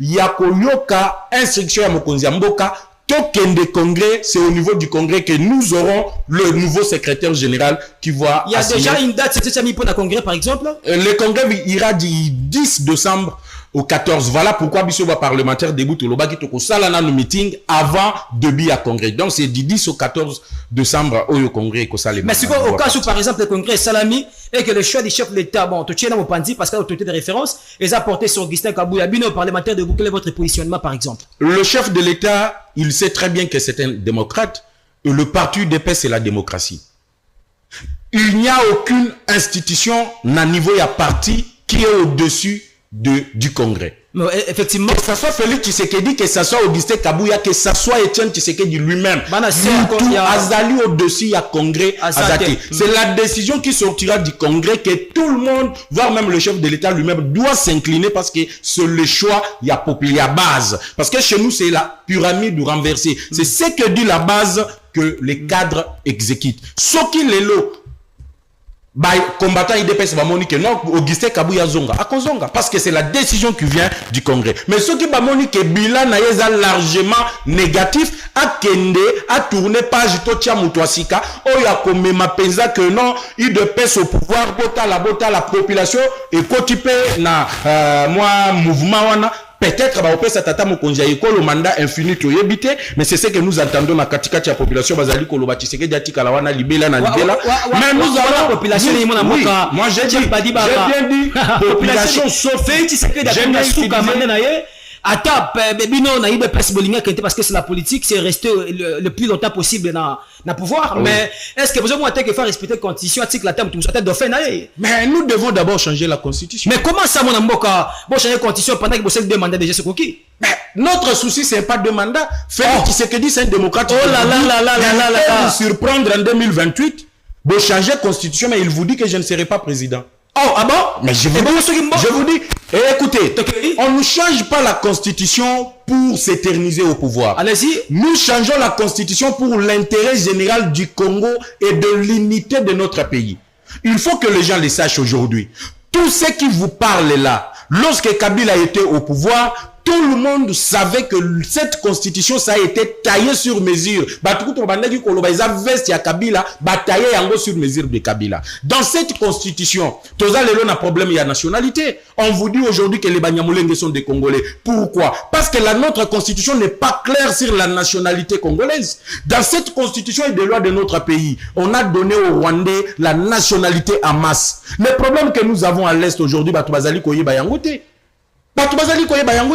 Yakoyoka, instruction ya mokonzi ya mboka, token de congrès, c'est au niveau du congrès que nous aurons le nouveau secrétaire général qui va. Il y a déjà une date, c'est ça mis pour le congrès par exemple? Le congrès ira du 10 décembre au 14. Voilà pourquoi Bissova parlementaire débute au Loba qui toko salana no meeting avant début à congrès. Donc c'est du 10 au 14 décembre au congrès que ça les. Mais c'est quoi au cas où par exemple le congrès Salami et que le choix du chef de l'État, bon, tu tiens dans mon pandi parce que l'autorité de référence, les a porté sur Augustin Kabouya, Bino parlementaire de vous, quel est votre positionnement par exemple? Le chef de l'État, il sait très bien que c'est un démocrate et le parti UDPS c'est la démocratie. Il n'y a aucune institution à niveau à parti qui est au-dessus du Congrès. Mais effectivement. Que ce soit Félix Tshisekedi, que ce soit Augustin Kabouya, que ce soit Etienne Tshisekedi lui-même. Tout Azali au-dessus, il y a Congrès Azaki. C'est la décision qui sortira du Congrès que tout le monde, voire même le chef de l'État lui-même, doit s'incliner parce que c'est le choix, il y a populaire base. Parce que chez nous, c'est la pyramide renversée. C'est ce que dit la base que les cadres exécutent. Ce qui les lots. Combattant IDPS va monique non Augustin Kabouya zonga akozonga parce que c'est la décision qui vient du Congrès. Mais ce qui va monique bilan na yeza largement négatif a kende a tourné page totia mutoasika oya komema penza que non IDPS au pouvoir bota la population et kotipe na moi mouvement wana. Peut-être que ça tata mokonja le mandat infini to yebite, mais c'est ce que nous entendons na katika ya population bazali ko loba Tshisekedi atika la wana libela na libela. Mais nous avons la population moi j'ai bien dit population sauf Tshisekedi a suka mandena ye. Attends, Bébino n'a eu de presse parce que c'est la politique, c'est rester le plus longtemps possible dans le pouvoir. Oui. Mais est-ce que vous avez que faire respecter la constitution, article la terme, tout ça, mais nous devons d'abord changer la constitution. Mais comment ça, mon amboka, bon changer la constitution pendant que vous avez deux mandats déjà ce coquille? Mais notre souci, c'est pas deux mandats. Félix Tshisekedi, c'est un démocrate. Oh là là là là là là là. Vous surprendre en 2028, vous changer la constitution, mais il vous dit que je ne serai pas président. Oh, ah bon? Mais je vous dis, écoutez, on ne change pas la constitution pour s'éterniser au pouvoir. Allez-y. Nous changeons la constitution pour l'intérêt général du Congo et de l'unité de notre pays. Il faut que les gens le sachent aujourd'hui. Tout ce qui vous parle là, lorsque Kabila était au pouvoir, tout le monde savait que cette constitution, ça a été taillé sur mesure. Sur mesure de Kabila. Dans cette constitution, tous les un problème, il y a nationalité. On vous dit aujourd'hui que les Banyamulenge sont des Congolais. Pourquoi? Parce que notre constitution n'est pas claire sur la nationalité congolaise. Dans cette constitution et des lois de notre pays, on a donné aux Rwandais la nationalité en masse. Le problème que nous avons à l'Est aujourd'hui,